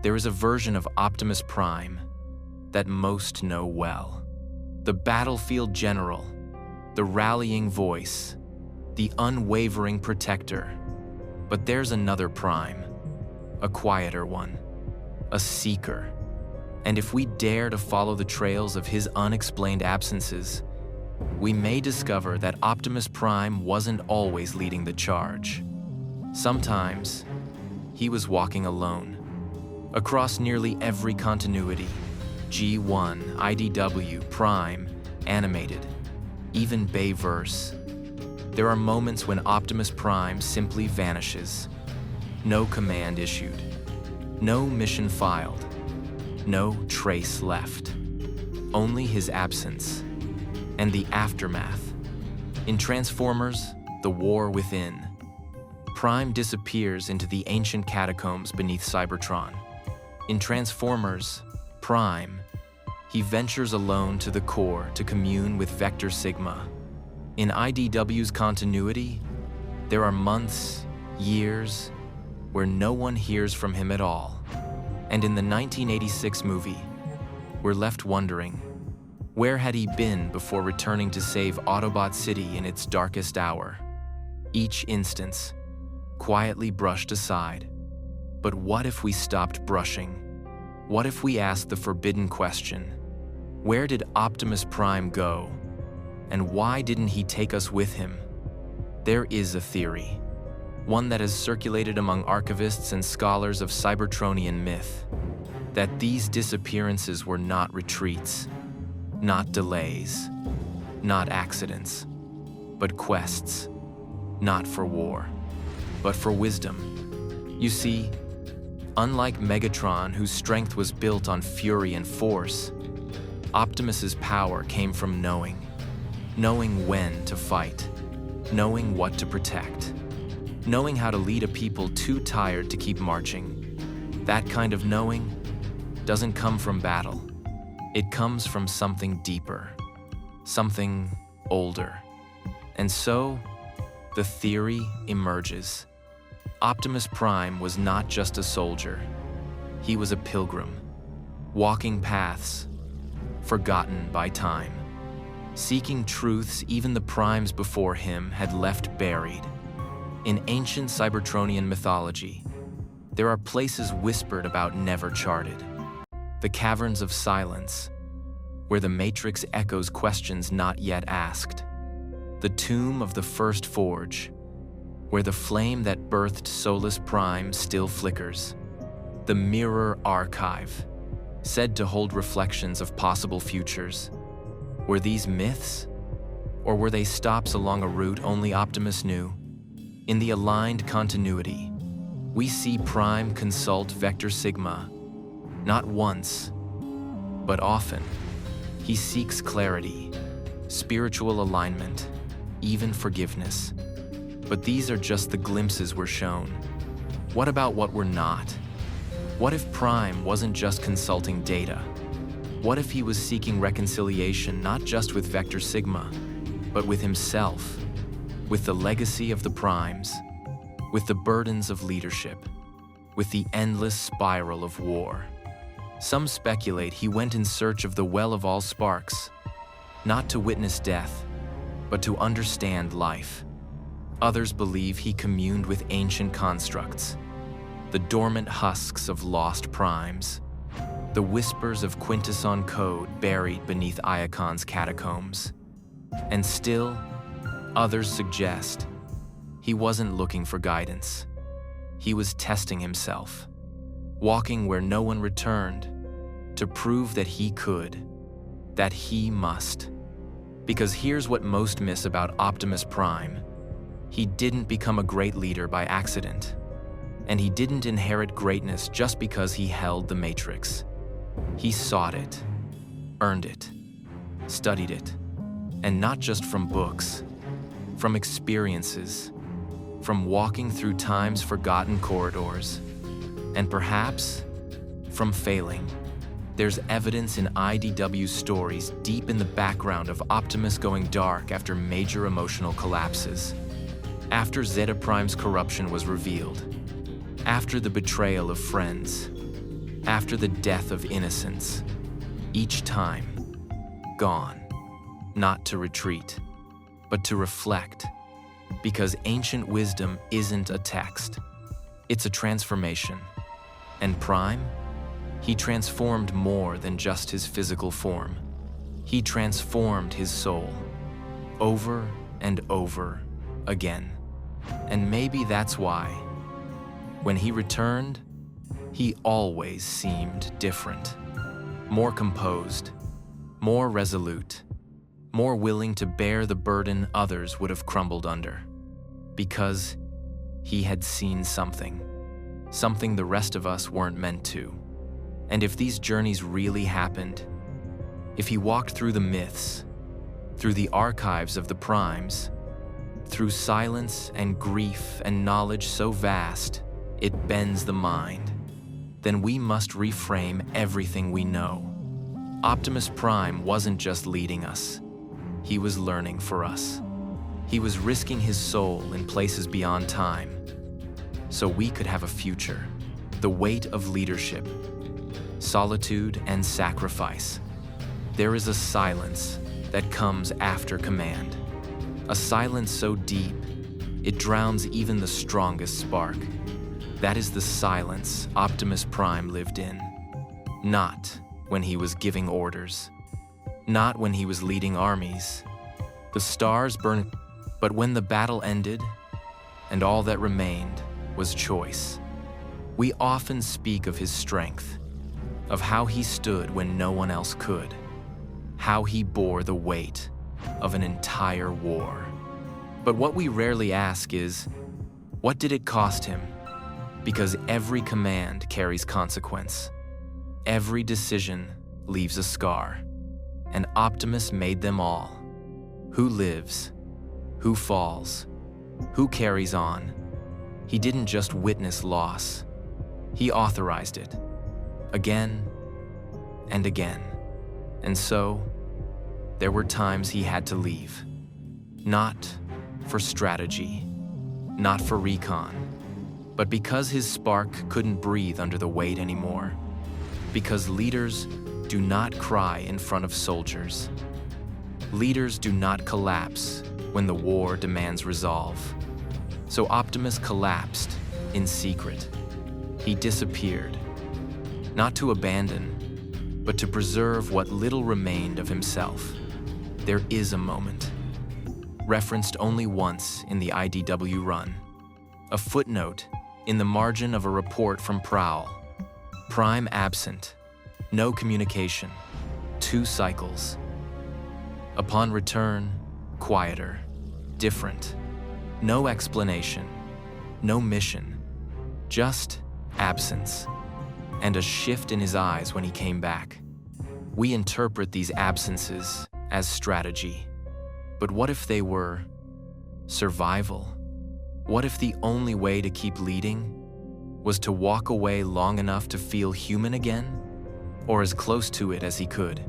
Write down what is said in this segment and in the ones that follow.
there is a version of Optimus Prime that most know well. The battlefield general, the rallying voice, the unwavering protector. But there's another Prime, a quieter one, a seeker. And if we dare to follow the trails of his unexplained absences, we may discover that Optimus Prime wasn't always leading the charge. Sometimes, he was walking alone. Across nearly every continuity, G1, IDW, Prime, Animated, even Bayverse, there are moments when Optimus Prime simply vanishes. No command issued, no mission filed, no trace left. Only his absence and the aftermath. In Transformers, The War Within, Prime disappears into the ancient catacombs beneath Cybertron. In Transformers, Prime, he ventures alone to the core to commune with Vector Sigma. In IDW's continuity, there are months, years, where no one hears from him at all. And in the 1986 movie, we're left wondering, where had he been before returning to save Autobot City in its darkest hour? Each instance, quietly brushed aside. But what if we stopped brushing? What if we asked the forbidden question? Where did Optimus Prime go? And why didn't he take us with him? There is a theory, one that has circulated among archivists and scholars of Cybertronian myth, that these disappearances were not retreats, not delays, not accidents, but quests, not for war, but for wisdom. You see, unlike Megatron, whose strength was built on fury and force, Optimus's power came from knowing when to fight, knowing what to protect, knowing how to lead a people too tired to keep marching. That kind of knowing doesn't come from battle. It comes from something deeper, something older. And so, the theory emerges. Optimus Prime was not just a soldier. He was a pilgrim, walking paths, forgotten by time, seeking truths even the Primes before him had left buried. In ancient Cybertronian mythology, there are places whispered about never charted. The caverns of silence, where the Matrix echoes questions not yet asked. The tomb of the first forge, where the flame that birthed Solus Prime still flickers. The mirror archive, said to hold reflections of possible futures. Were these myths? Or were they stops along a route only Optimus knew? In the aligned continuity, we see Prime consult Vector Sigma, not once, but often. He seeks clarity, spiritual alignment, even forgiveness. But these are just the glimpses we're shown. What about what we're not? What if Prime wasn't just consulting data? What if he was seeking reconciliation not just with Vector Sigma, but with himself, with the legacy of the Primes, with the burdens of leadership, with the endless spiral of war? Some speculate he went in search of the well of all sparks, not to witness death, but to understand life. Others believe he communed with ancient constructs, the dormant husks of lost Primes, the whispers of Quintesson code buried beneath Iacon's catacombs. And still, others suggest he wasn't looking for guidance. He was testing himself, walking where no one returned, to prove that he could, that he must. Because here's what most miss about Optimus Prime. He didn't become a great leader by accident. And he didn't inherit greatness just because he held the Matrix. He sought it, earned it, studied it, and not just from books, from experiences, from walking through time's forgotten corridors, and perhaps from failing. There's evidence in IDW stories deep in the background of Optimus going dark after major emotional collapses, after Zeta Prime's corruption was revealed, after the betrayal of friends, after the death of innocence, each time gone, not to retreat, but to reflect, because ancient wisdom isn't a text, it's a transformation. And Prime, he transformed more than just his physical form. He transformed his soul, over and over again. And maybe that's why, when he returned, he always seemed different. More composed, more resolute, more willing to bear the burden others would have crumbled under. Because he had seen something the rest of us weren't meant to. And if these journeys really happened, if he walked through the myths, through the archives of the primes, through silence and grief and knowledge so vast it bends the mind, then we must reframe everything we know. Optimus Prime wasn't just leading us, he was learning for us. He was risking his soul in places beyond time, so we could have a future. The weight of leadership, solitude and sacrifice. There is a silence that comes after command. A silence so deep, it drowns even the strongest spark. That is the silence Optimus Prime lived in. Not when he was giving orders. Not when he was leading armies. The stars burned, but when the battle ended, and all that remained was choice. We often speak of his strength, of how he stood when no one else could, how he bore the weight of an entire war. But what we rarely ask is, what did it cost him? Because every command carries consequence. Every decision leaves a scar, and Optimus made them all. Who lives? Who falls? Who carries on? He didn't just witness loss, he authorized it, again and again. And so, there were times he had to leave. Not for strategy, not for recon, but because his spark couldn't breathe under the weight anymore. Because leaders do not cry in front of soldiers. Leaders do not collapse when the war demands resolve. So Optimus collapsed in secret. He disappeared, not to abandon, but to preserve what little remained of himself. There is a moment, referenced only once in the IDW run, a footnote in the margin of a report from Prowl. Prime absent, no communication, 2 cycles. Upon return, quieter, different, no explanation, no mission, just absence, and a shift in his eyes when he came back. We interpret these absences as strategy, but what if they were survival? What if the only way to keep leading was to walk away long enough to feel human again, or as close to it as he could?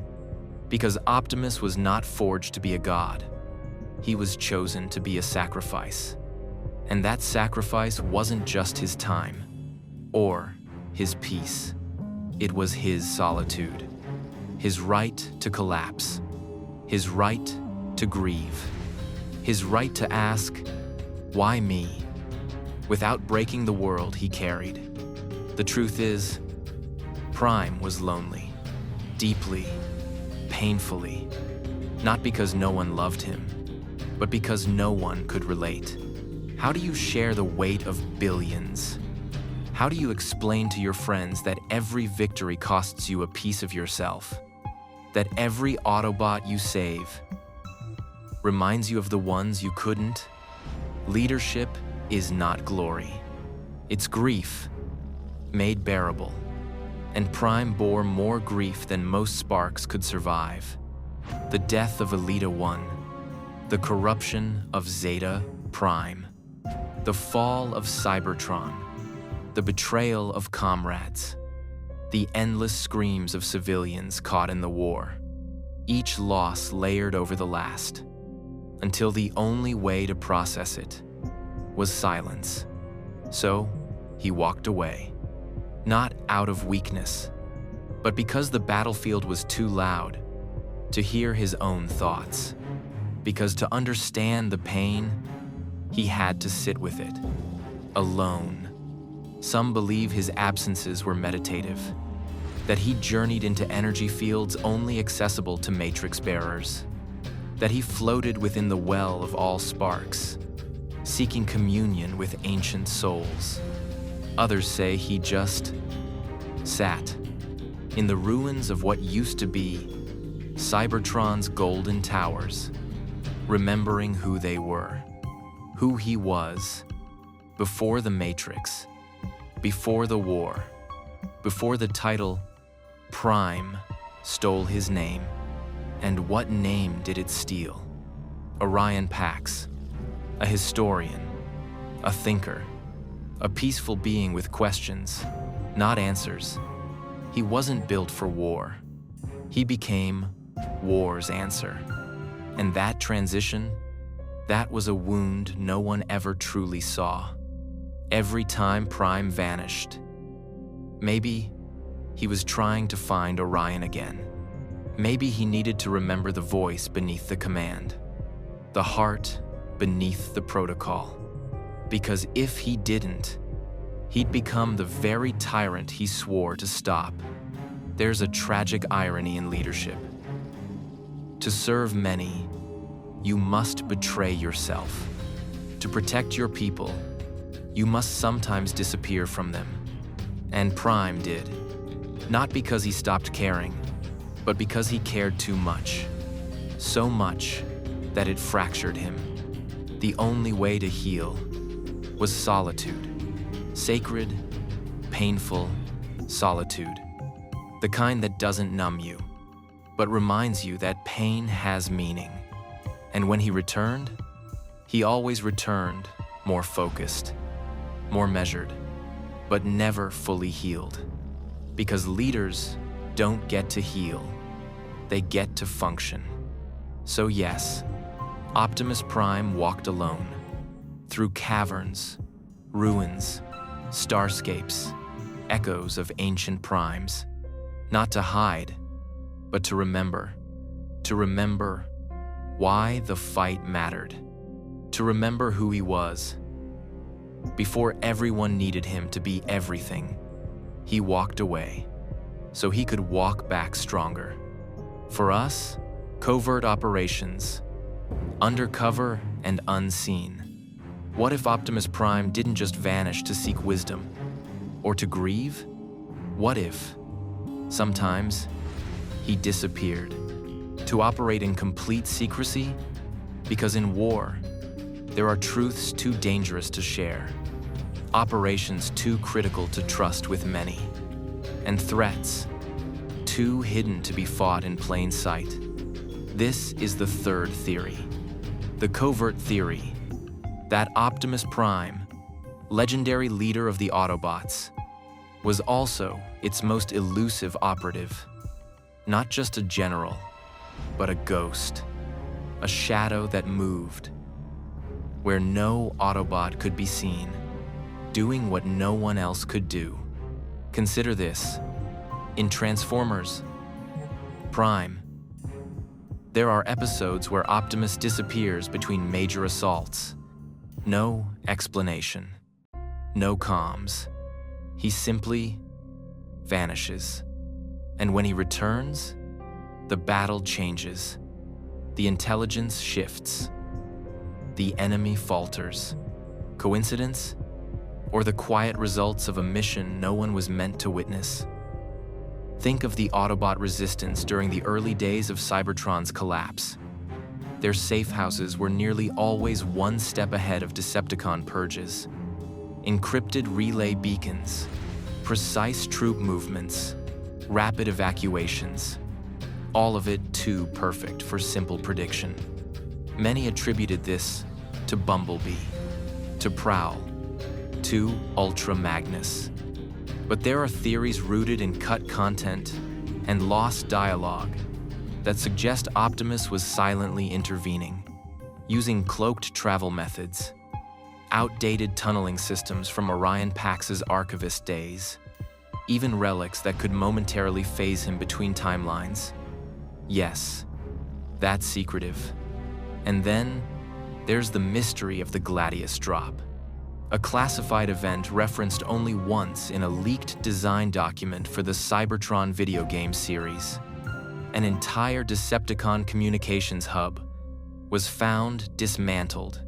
Because Optimus was not forged to be a god. He was chosen to be a sacrifice. And that sacrifice wasn't just his time, or his peace. It was his solitude, his right to collapse, his right to grieve, his right to ask, why me? Without breaking the world he carried. The truth is, Prime was lonely, deeply, painfully, not because no one loved him, but because no one could relate. How do you share the weight of billions? How do you explain to your friends that every victory costs you a piece of yourself? That every Autobot you save reminds you of the ones you couldn't? Leadership is not glory. It's grief, made bearable. And Prime bore more grief than most sparks could survive. The death of Elita 1, the corruption of Zeta Prime, the fall of Cybertron, the betrayal of comrades, the endless screams of civilians caught in the war, each loss layered over the last, until the only way to process it was silence. So he walked away, not out of weakness, but because the battlefield was too loud to hear his own thoughts. Because to understand the pain, he had to sit with it, alone. Some believe his absences were meditative, that he journeyed into energy fields only accessible to matrix bearers, that he floated within the well of all sparks, seeking communion with ancient souls. Others say he just sat in the ruins of what used to be Cybertron's golden towers, remembering who they were, who he was, before the Matrix, before the war, before the title Prime stole his name. And what name did it steal? Orion Pax, a historian, a thinker, a peaceful being with questions, not answers. He wasn't built for war. He became war's answer. And that transition, that was a wound no one ever truly saw. Every time Prime vanished, maybe he was trying to find Orion again. Maybe he needed to remember the voice beneath the command, the heart beneath the protocol. Because if he didn't, he'd become the very tyrant he swore to stop. There's a tragic irony in leadership. To serve many, you must betray yourself. To protect your people, you must sometimes disappear from them. And Prime did. Not because he stopped caring, but because he cared too much. So much that it fractured him. The only way to heal was solitude. Sacred, painful solitude. The kind that doesn't numb you, but reminds you that pain has meaning. And when he returned, he always returned more focused, more measured, but never fully healed. Because leaders don't get to heal, they get to function. So yes, Optimus Prime walked alone, through caverns, ruins, starscapes, echoes of ancient primes, not to hide, but to remember why the fight mattered, to remember who he was. Before everyone needed him to be everything, he walked away, so he could walk back stronger. For us, covert operations, undercover and unseen. What if Optimus Prime didn't just vanish to seek wisdom, or to grieve? What if, sometimes, he disappeared, to operate in complete secrecy? Because in war, there are truths too dangerous to share, operations too critical to trust with many, and threats too hidden to be fought in plain sight. This is the third theory, the covert theory, that Optimus Prime, legendary leader of the Autobots, was also its most elusive operative. Not just a general, but a ghost, a shadow that moved, where no Autobot could be seen, doing what no one else could do. Consider this. In Transformers Prime, there are episodes where Optimus disappears between major assaults. No explanation, no comms. He simply vanishes. And when he returns, the battle changes. The intelligence shifts. The enemy falters. Coincidence? Or the quiet results of a mission no one was meant to witness? Think of the Autobot resistance during the early days of Cybertron's collapse. Their safe houses were nearly always one step ahead of Decepticon purges. Encrypted relay beacons, precise troop movements, rapid evacuations. All of it too perfect for simple prediction. Many attributed this to Bumblebee, to Prowl, to Ultra Magnus. But there are theories rooted in cut content and lost dialogue that suggest Optimus was silently intervening, using cloaked travel methods, outdated tunneling systems from Orion Pax's archivist days, even relics that could momentarily phase him between timelines. Yes, that's secretive. And then there's the mystery of the Gladius drop, a classified event referenced only once in a leaked design document for the Cybertron video game series. An entire Decepticon communications hub was found dismantled.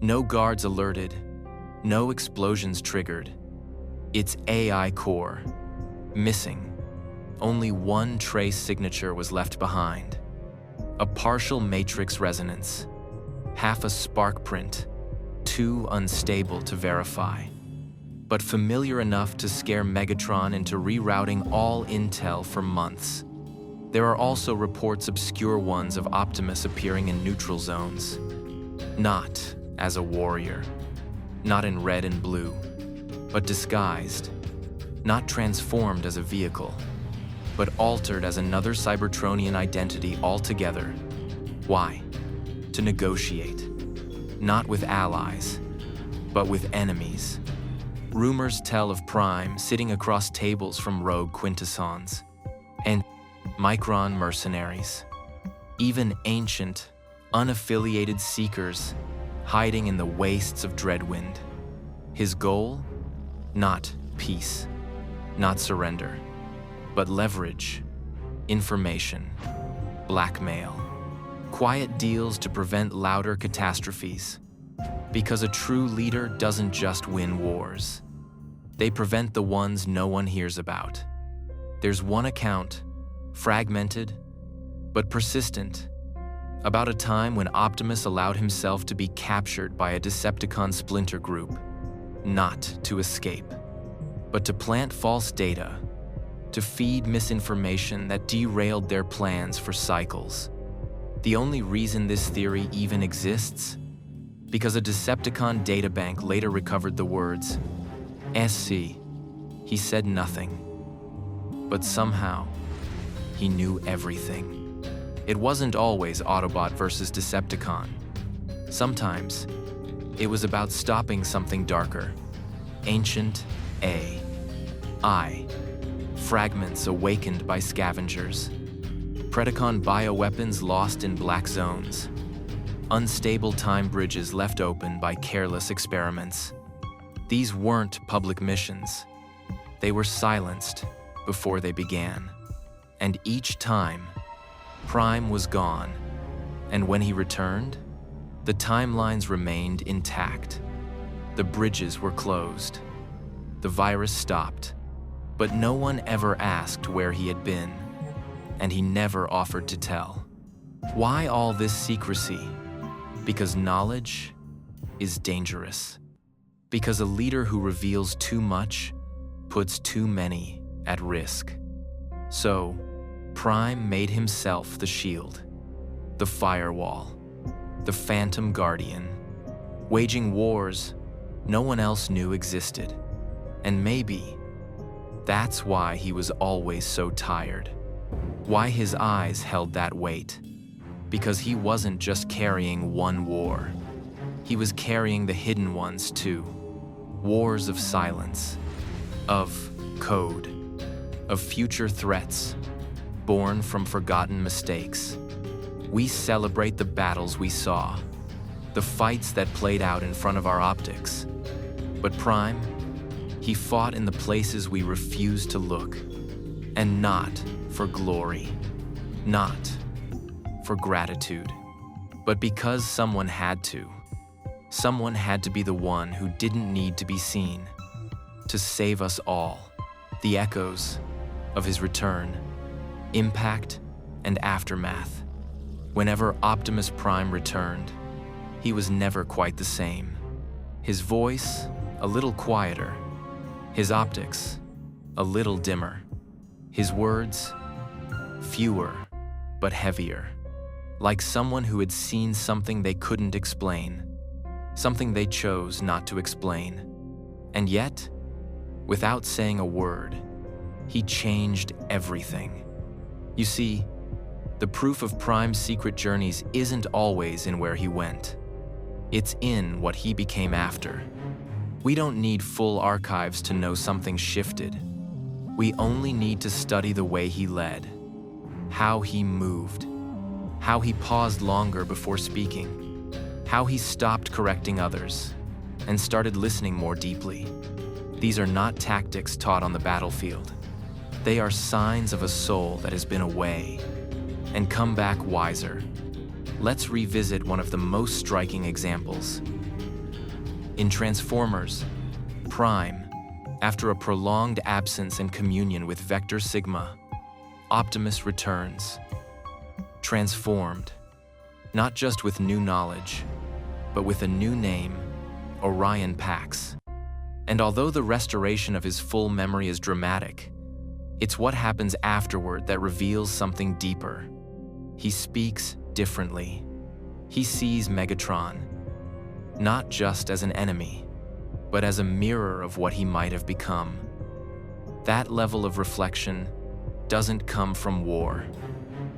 No guards alerted, no explosions triggered. Its AI core missing. Only one trace signature was left behind. A partial matrix resonance, half a spark print, too unstable to verify, but familiar enough to scare Megatron into rerouting all intel for months. There are also reports, obscure ones, of Optimus appearing in neutral zones. Not as a warrior, not in red and blue, but disguised, not transformed as a vehicle, but altered as another Cybertronian identity altogether. Why? To negotiate, not with allies, but with enemies. Rumors tell of Prime sitting across tables from rogue quintessons and Micron mercenaries, even ancient, unaffiliated seekers hiding in the wastes of Dreadwind. His goal? Not peace, not surrender, but leverage, information, blackmail, quiet deals to prevent louder catastrophes. Because a true leader doesn't just win wars. They prevent the ones no one hears about. There's one account, fragmented but persistent, about a time when Optimus allowed himself to be captured by a Decepticon splinter group, not to escape, but to plant false data, to feed misinformation that derailed their plans for cycles. The only reason this theory even exists? Because a Decepticon databank later recovered the words, SC. He said nothing. But somehow, he knew everything. It wasn't always Autobot versus Decepticon. Sometimes, it was about stopping something darker. Ancient AI. Fragments awakened by scavengers. Predacon bioweapons lost in black zones. Unstable time bridges left open by careless experiments. These weren't public missions. They were silenced before they began. And each time, Prime was gone. And when he returned, the timelines remained intact. The bridges were closed. The virus stopped. But no one ever asked where he had been, and he never offered to tell. Why all this secrecy? Because knowledge is dangerous. Because a leader who reveals too much puts too many at risk. So, Prime made himself the shield, the firewall, the phantom guardian, waging wars no one else knew existed. And maybe that's why he was always so tired, why his eyes held that weight. Because he wasn't just carrying one war. He was carrying the hidden ones too. Wars of silence, of code, of future threats, born from forgotten mistakes. We celebrate the battles we saw, the fights that played out in front of our optics. But Prime, he fought in the places we refused to look, and not for glory, not for gratitude, but because someone had to. Someone had to be the one who didn't need to be seen, to save us all. The echoes of his return, impact and aftermath. Whenever Optimus Prime returned, he was never quite the same. His voice, a little quieter. His optics, a little dimmer. His words, fewer but heavier. Like someone who had seen something they couldn't explain, something they chose not to explain. And yet, without saying a word, he changed everything. You see, the proof of Prime's secret journeys isn't always in where he went. It's in what he became after. We don't need full archives to know something shifted. We only need to study the way he led, how he moved, how he paused longer before speaking, how he stopped correcting others, and started listening more deeply. These are not tactics taught on the battlefield. They are signs of a soul that has been away and come back wiser. Let's revisit one of the most striking examples. In Transformers, Prime, after a prolonged absence and communion with Vector Sigma, Optimus returns, transformed, not just with new knowledge, but with a new name, Orion Pax. And although the restoration of his full memory is dramatic, it's what happens afterward that reveals something deeper. He speaks differently. He sees Megatron, not just as an enemy, but as a mirror of what he might have become. That level of reflection doesn't come from war.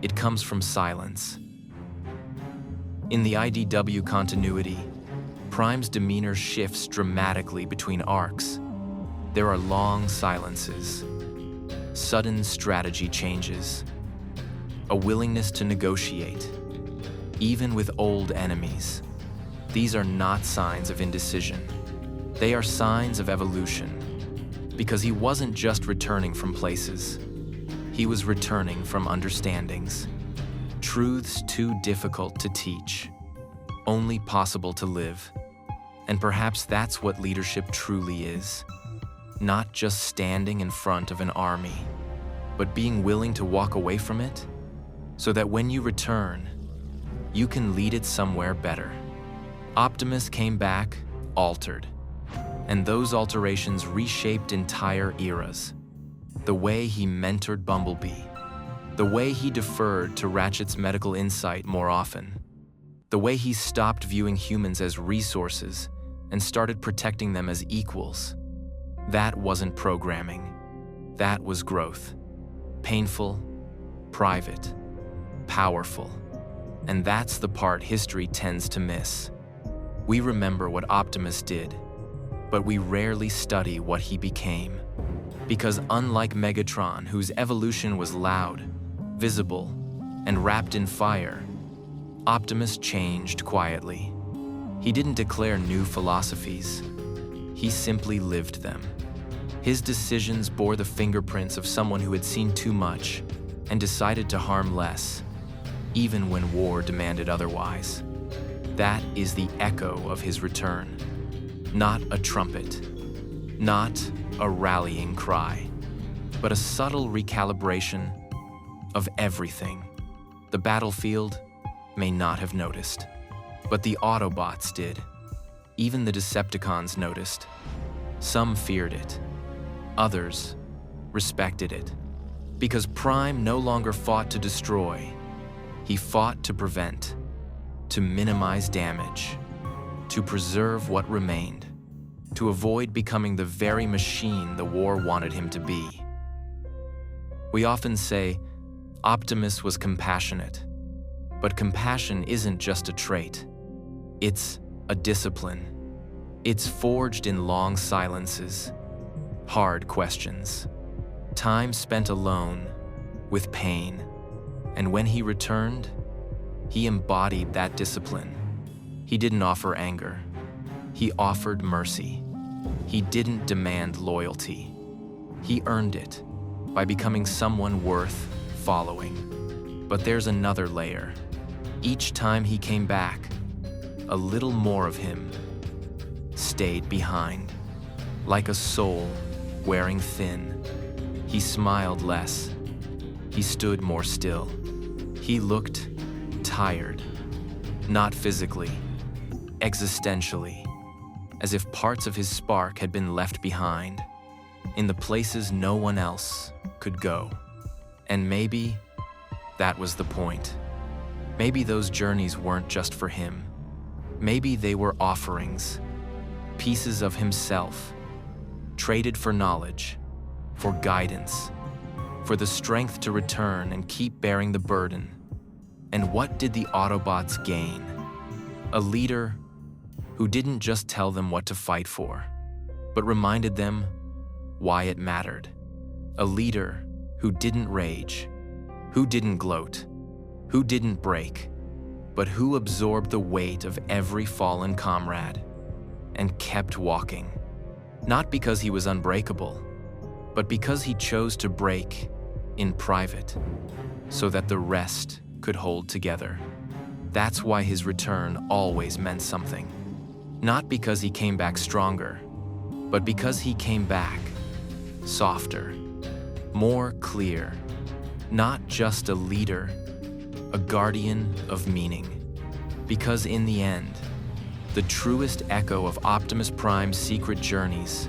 It comes from silence. In the IDW continuity, Prime's demeanor shifts dramatically between arcs. There are long silences, sudden strategy changes, a willingness to negotiate, even with old enemies. These are not signs of indecision. They are signs of evolution, because he wasn't just returning from places. He was returning from understandings, truths too difficult to teach, only possible to live. And perhaps that's what leadership truly is. Not just standing in front of an army, but being willing to walk away from it, so that when you return, you can lead it somewhere better. Optimus came back altered, and those alterations reshaped entire eras. The way he mentored Bumblebee, the way he deferred to Ratchet's medical insight more often, the way he stopped viewing humans as resources and started protecting them as equals. That wasn't programming. That was growth. Painful, private, powerful. And that's the part history tends to miss. We remember what Optimus did, but we rarely study what he became. Because unlike Megatron, whose evolution was loud, visible, and wrapped in fire, Optimus changed quietly. He didn't declare new philosophies. He simply lived them. His decisions bore the fingerprints of someone who had seen too much and decided to harm less, even when war demanded otherwise. That is the echo of his return. Not a trumpet, not a rallying cry, but a subtle recalibration of everything. The battlefield may not have noticed, but the Autobots did. Even the Decepticons noticed. Some feared it. Others respected it. Because Prime no longer fought to destroy. He fought to prevent, to minimize damage, to preserve what remained, to avoid becoming the very machine the war wanted him to be. We often say Optimus was compassionate, but compassion isn't just a trait. It's a discipline. It's forged in long silences, hard questions, time spent alone with pain. And when he returned, he embodied that discipline. He didn't offer anger. He offered mercy. He didn't demand loyalty. He earned it by becoming someone worth following. But there's another layer. Each time he came back, a little more of him stayed behind. Like a soul wearing thin, he smiled less. He stood more still. He looked tired, not physically, existentially, as if parts of his spark had been left behind, in the places no one else could go. And maybe that was the point. Maybe those journeys weren't just for him. Maybe they were offerings, pieces of himself, traded for knowledge, for guidance, for the strength to return and keep bearing the burden. And what did the Autobots gain? A leader who didn't just tell them what to fight for, but reminded them why it mattered. A leader who didn't rage, who didn't gloat, who didn't break, but who absorbed the weight of every fallen comrade and kept walking. Not because he was unbreakable, but because he chose to break in private so that the rest could hold together. That's why his return always meant something. Not because he came back stronger, but because he came back softer, more clear, not just a leader, a guardian of meaning. Because in the end, the truest echo of Optimus Prime's secret journeys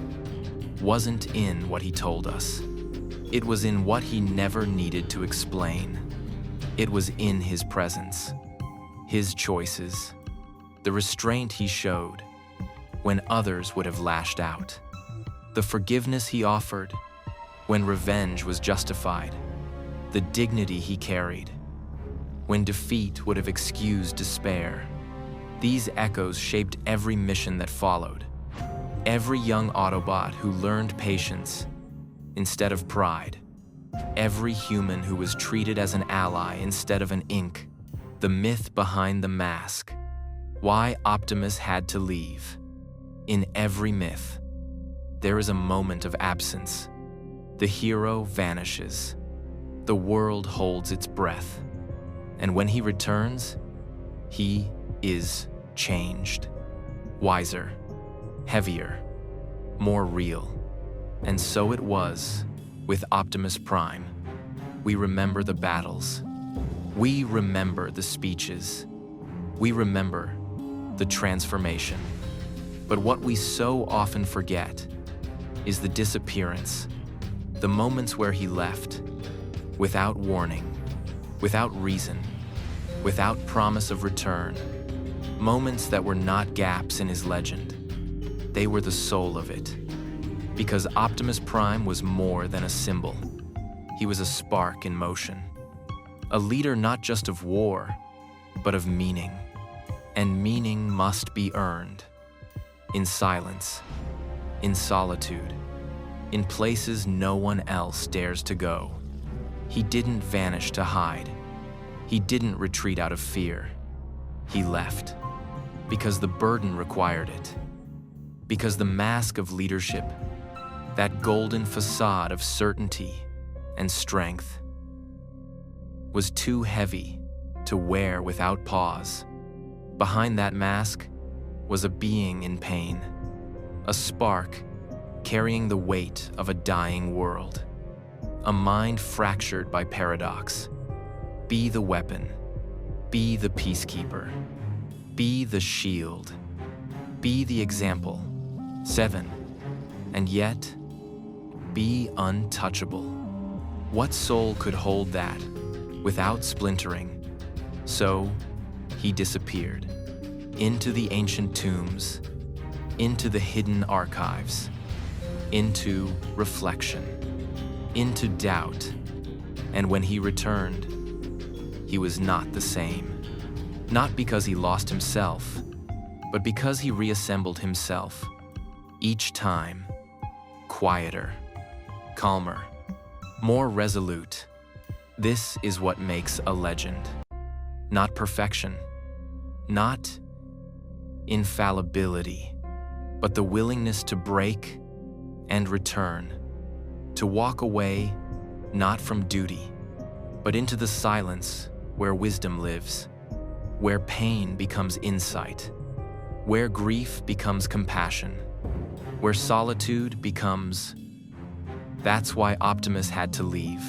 wasn't in what he told us. It was in what he never needed to explain. It was in his presence, his choices, the restraint he showed when others would have lashed out, the forgiveness he offered when revenge was justified, the dignity he carried when defeat would have excused despair. These echoes shaped every mission that followed. Every young Autobot who learned patience instead of pride. Every human who was treated as an ally instead of an ink. The myth behind the mask. Why Optimus had to leave. In every myth, there is a moment of absence. The hero vanishes. The world holds its breath. And when he returns, he is changed. Wiser, heavier, more real. And so it was with Optimus Prime. We remember the battles. We remember the speeches. We remember the transformation. But what we so often forget is the disappearance, the moments where he left, without warning, without reason, without promise of return. Moments that were not gaps in his legend. They were the soul of it. Because Optimus Prime was more than a symbol. He was a spark in motion. A leader not just of war, but of meaning. And meaning must be earned. In silence, in solitude, in places no one else dares to go. He didn't vanish to hide. He didn't retreat out of fear. He left because the burden required it. Because the mask of leadership, that golden facade of certainty and strength, was too heavy to wear without pause. Behind that mask was a being in pain, a spark carrying the weight of a dying world, a mind fractured by paradox. Be the weapon, be the peacekeeper, be the shield, be the example. 7. And yet, be untouchable. What soul could hold that without splintering? So, he disappeared into the ancient tombs, into the hidden archives, into reflection, into doubt. And when he returned, he was not the same. Not because he lost himself, but because he reassembled himself. Each time, quieter, calmer, more resolute. This is what makes a legend. Not perfection, not infallibility, but the willingness to break and return, to walk away not from duty, but into the silence where wisdom lives, where pain becomes insight, where grief becomes compassion, where solitude becomes... That's why Optimus had to leave.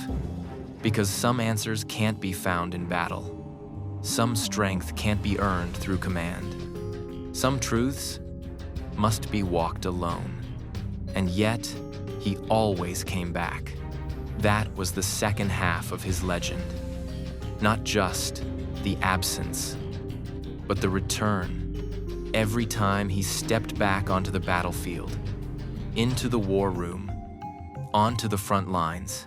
Because some answers can't be found in battle. Some strength can't be earned through command. Some truths must be walked alone. And yet, he always came back. That was the second half of his legend. Not just the absence, but the return. Every time he stepped back onto the battlefield, into the war room, onto the front lines,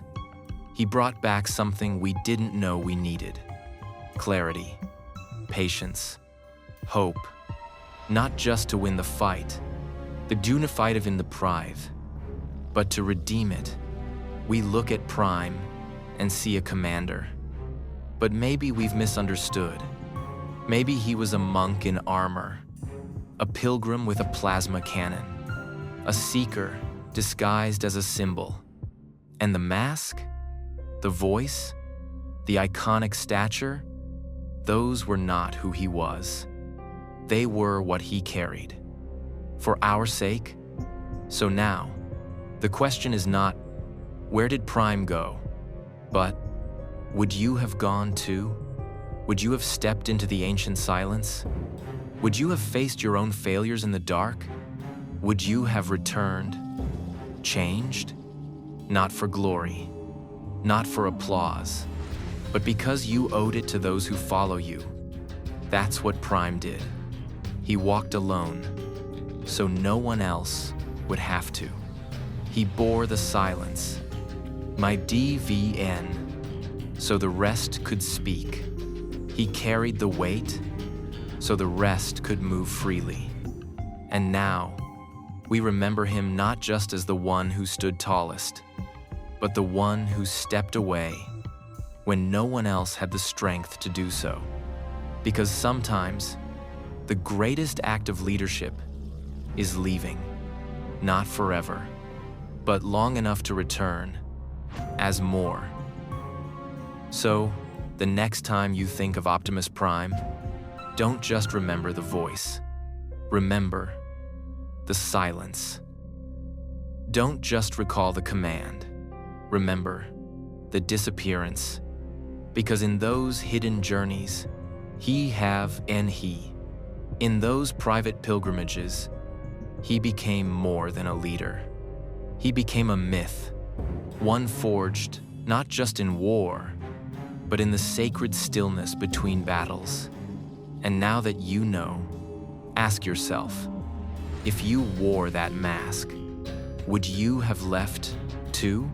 he brought back something we didn't know we needed. Clarity, patience, hope. Not just to win the fight, the unified in the prize, but to redeem it We look at Prime and see a commander. But maybe we've misunderstood. Maybe he was a monk in armor, a pilgrim with a plasma cannon, a seeker disguised as a symbol. And the mask, the voice, the iconic stature, those were not who he was. They were what he carried. For our sake. So now, the question is not, where did Prime go? But, would you have gone too? Would you have stepped into the ancient silence? Would you have faced your own failures in the dark? Would you have returned, changed? Not for glory, not for applause, but because you owed it to those who follow you. That's what Prime did. He walked alone, so no one else would have to. He bore the silence, my DVN, so the rest could speak. He carried the weight, so the rest could move freely. And now, we remember him not just as the one who stood tallest, but the one who stepped away when no one else had the strength to do so. Because sometimes, the greatest act of leadership is leaving, not forever, but long enough to return as more. So, the next time you think of Optimus Prime, don't just remember the voice. Remember the silence. Don't just recall the command. Remember the disappearance. Because in those hidden journeys, in those private pilgrimages, he became more than a leader. He became a myth, one forged not just in war, but in the sacred stillness between battles. And now that you know, ask yourself, if you wore that mask, would you have left too?